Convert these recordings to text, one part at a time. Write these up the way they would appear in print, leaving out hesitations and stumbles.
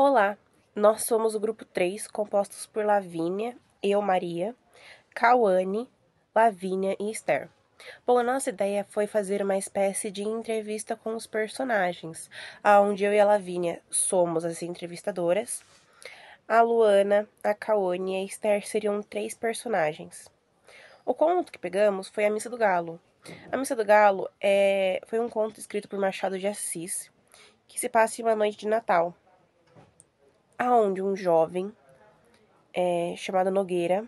Olá, nós somos o grupo 3, compostos por Lavínia, eu, Maria, Cauane, Lavínia e Esther. Bom, a nossa ideia foi fazer uma espécie de entrevista com os personagens, onde eu e a Lavínia somos as entrevistadoras. A Luana, a Cauane e a Esther seriam 3 personagens. O conto que pegamos foi A Missa do Galo. A Missa do Galo foi um conto escrito por Machado de Assis, que se passa em uma noite de Natal, aonde um jovem chamado Nogueira,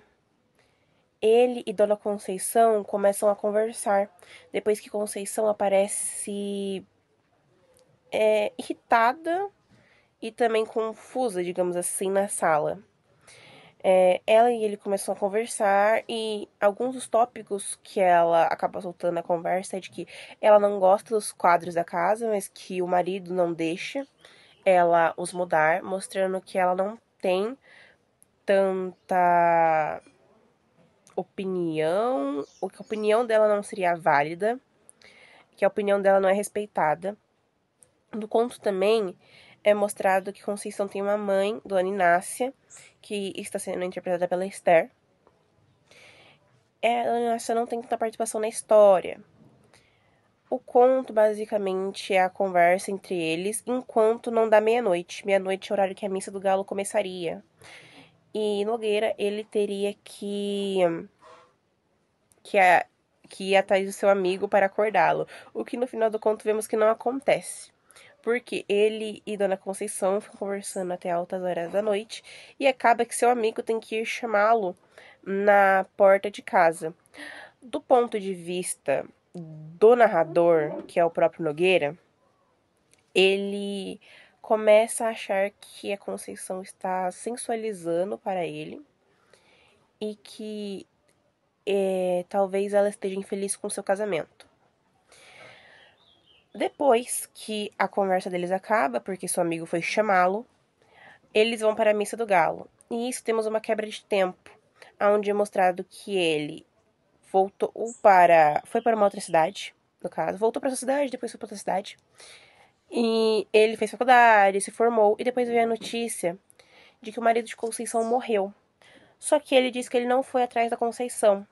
ele e Dona Conceição começam a conversar, depois que Conceição aparece irritada e também confusa, digamos assim, na sala. Ela e ele começam a conversar e alguns dos tópicos que ela acaba soltando na conversa é de que ela não gosta dos quadros da casa, mas que o marido não deixa ela os mudar, mostrando que ela não tem tanta opinião, ou que a opinião dela não seria válida, que a opinião dela não é respeitada. No conto também é mostrado que Conceição tem uma mãe, Dona Inácia, que está sendo interpretada pela Esther. A Dona Inácia não tem tanta participação na história. O conto, basicamente, é a conversa entre eles, enquanto não dá meia-noite. Meia-noite é o horário que a Missa do Galo começaria. E Nogueira, ele teria que ir atrás do seu amigo para acordá-lo. O que no final do conto vemos que não acontece. Porque ele e Dona Conceição ficam conversando até altas horas da noite e acaba que seu amigo tem que ir chamá-lo na porta de casa. Do ponto de vista do narrador, que é o próprio Nogueira, ele começa a achar que a Conceição está sensualizando para ele e que talvez ela esteja infeliz com seu casamento. Depois que a conversa deles acaba, porque seu amigo foi chamá-lo, eles vão para a Missa do Galo. E isso temos uma quebra de tempo, onde é mostrado que ele foi para uma outra cidade, no caso, voltou para essa cidade, depois foi para outra cidade. E ele fez faculdade, se formou, e depois veio a notícia de que o marido de Conceição morreu. Só que ele disse que ele não foi atrás da Conceição.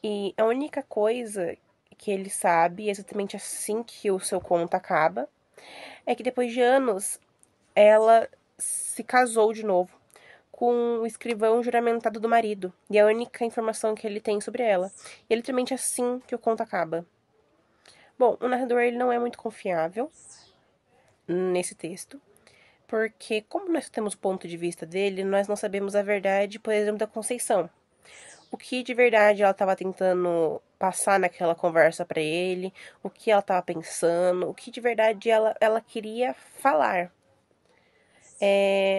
E a única coisa que ele sabe, exatamente assim que o seu conto acaba, é que depois de anos ela se casou de novo com o escrivão juramentado do marido. E é a única informação que ele tem sobre ela. E é literalmente assim que o conto acaba. Bom, o narrador ele não é muito confiável nesse texto, porque como nós temos o ponto de vista dele, nós não sabemos a verdade, por exemplo, da Conceição. O que de verdade ela estava tentando passar naquela conversa para ele, o que ela estava pensando, o que de verdade ela queria falar.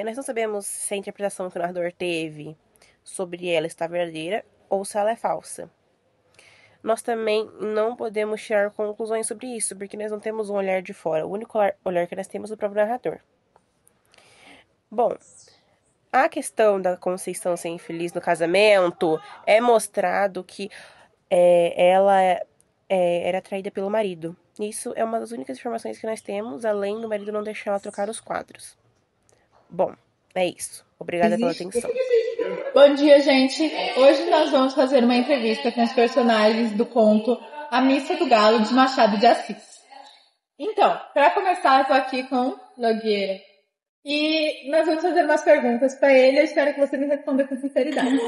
Nós não sabemos se a interpretação que o narrador teve sobre ela está verdadeira ou se ela é falsa. Nós também não podemos tirar conclusões sobre isso, porque nós não temos um olhar de fora. O único olhar que nós temos é o próprio narrador. Bom, a questão da Conceição ser infeliz no casamento é mostrado que ela era atraída pelo marido. Isso é uma das únicas informações que nós temos, além do marido não deixar ela trocar os quadros. Bom, é isso. Obrigada pela atenção. Bom dia, gente. Hoje nós vamos fazer uma entrevista com os personagens do conto A Missa do Galo, de Machado de Assis. Então, para começar, eu tô aqui com Nogueira. E nós vamos fazer umas perguntas para ele. Eu espero que você me responda com sinceridade.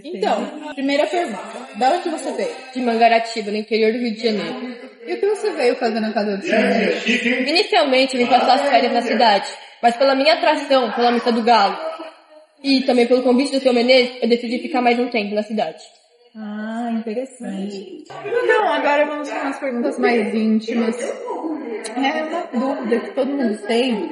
Então, primeira pergunta. De onde você veio? De Mangaratiba, no interior do Rio de Janeiro. E o que você veio fazer na casa do senhor? Inicialmente, eu vim passar as férias na cidade, mas pela minha atração pela Missa do Galo e também pelo convite do seu Menezes, eu decidi ficar mais um tempo na cidade. Ah, interessante. Então, agora vamos para umas perguntas mais íntimas. Uma dúvida que todo mundo tem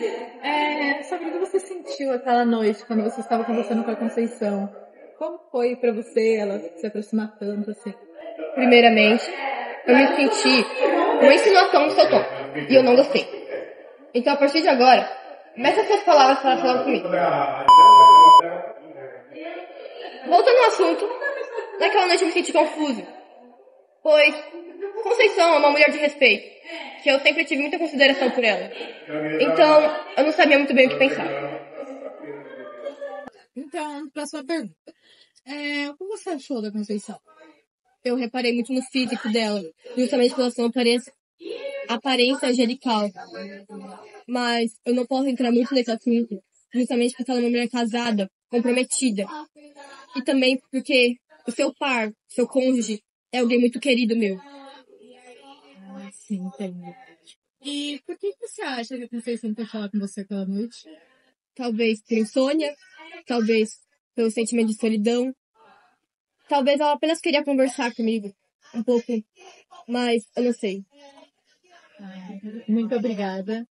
sobre o que você sentiu aquela noite quando você estava conversando com a Conceição. Como foi pra você ela se aproximar tanto assim? Primeiramente, eu me senti uma insinuação no seu tom, e eu não gostei. Então, a partir de agora, meça suas palavras para falar comigo. Voltando ao assunto, naquela noite eu me senti confuso, pois Conceição é uma mulher de respeito, que eu sempre tive muita consideração por ela. Então, eu não sabia muito bem o que pensar. Então, próxima pergunta. O que você achou da Conceição? Eu reparei muito no físico dela, justamente pela sua aparência angelical. Mas eu não posso entrar muito nesse assunto, justamente porque ela é uma mulher casada, comprometida. E também porque o seu par, seu cônjuge, é alguém muito querido meu. Sim, entendi. E por que você acha que a Conceição quer falar com você aquela noite? Talvez por insônia, talvez pelo sentimento de solidão. Talvez ela apenas queria conversar comigo um pouco, mas eu não sei. Muito obrigada.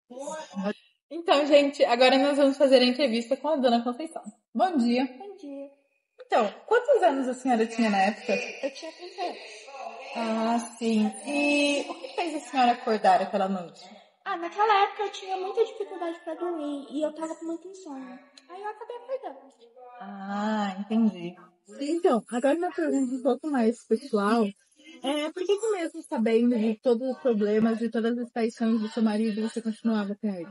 Então, gente, agora nós vamos fazer a entrevista com a dona Conceição. Bom dia. Bom dia. Então, quantos anos a senhora tinha na época? Eu tinha 30 anos. Ah, sim. E o que fez a senhora acordar aquela noite? Naquela época eu tinha muita dificuldade para dormir e eu tava com muito insônia. Aí eu acabei acordando. Ah, entendi. Então, agora uma pergunta um pouco mais pessoal. Por que mesmo sabendo de todos os problemas e todas as traições do seu marido, você continuava com ele?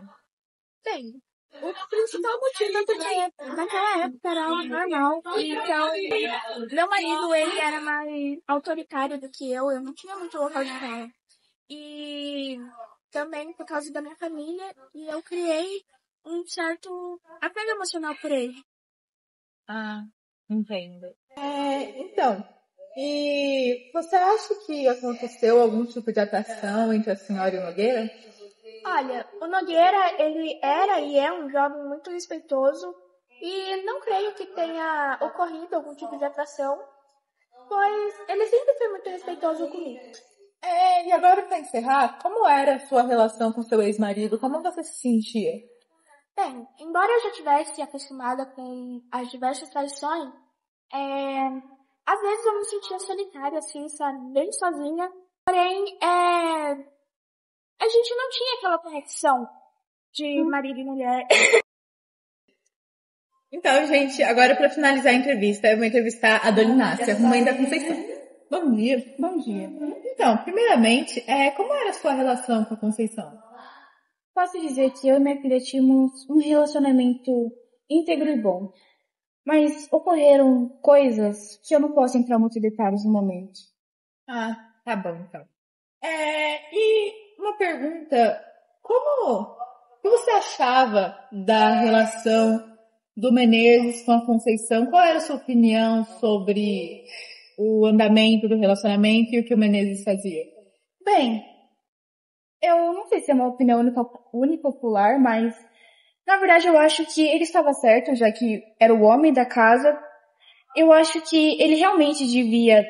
Bem, o principal motivo é porque naquela época era algo normal. Então, meu marido, ele era mais autoritário do que eu não tinha muito local de fala. E também por causa da minha família, e eu criei um certo apego emocional por ele. Ah, entendo. Então, e você acha que aconteceu algum tipo de atração entre a senhora e o Nogueira? Olha, o Nogueira, ele era e é um jovem muito respeitoso e não creio que tenha ocorrido algum tipo de atração, pois ele sempre foi muito respeitoso comigo. E agora para encerrar, como era a sua relação com seu ex-marido? Como você se sentia? Bem, embora eu já tivesse acostumada com as diversas traições, às vezes eu me sentia solitária, assim, sabe, bem sozinha. Porém, a gente não tinha aquela conexão de marido e mulher. Então, gente, agora para finalizar a entrevista, eu vou entrevistar a Dona Inácia, mãe da Conceição. Bom dia. Bom dia. Então, primeiramente, como era a sua relação com a Conceição? Posso dizer que eu e minha filha tínhamos um relacionamento íntegro e bom. Mas ocorreram coisas que eu não posso entrar muito em detalhes no momento. Ah, tá bom, então. E uma pergunta, o que você achava da relação do Menezes com a Conceição? Qual era a sua opinião sobre o andamento do relacionamento e o que o Menezes fazia? Bem, eu não sei se é uma opinião unipopular, mas na verdade eu acho que ele estava certo, já que era o homem da casa. Eu acho que ele realmente devia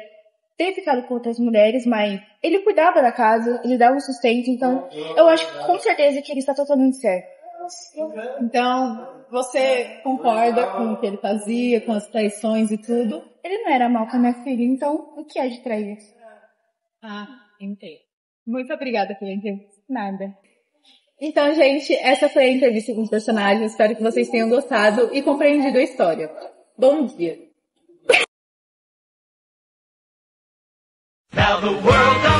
ter ficado com outras mulheres, mas ele cuidava da casa, ele dava o sustento, então eu acho com certeza que ele está totalmente certo. Então, você concorda com o que ele fazia, com as traições e tudo? Ele não era mal com a minha filha, então o que é de trair? Ah, entendo. Muito obrigada pela entrevista. Nada. Então, gente, essa foi a entrevista com os personagens. Espero que vocês tenham gostado e compreendido a história. Bom dia. Now the world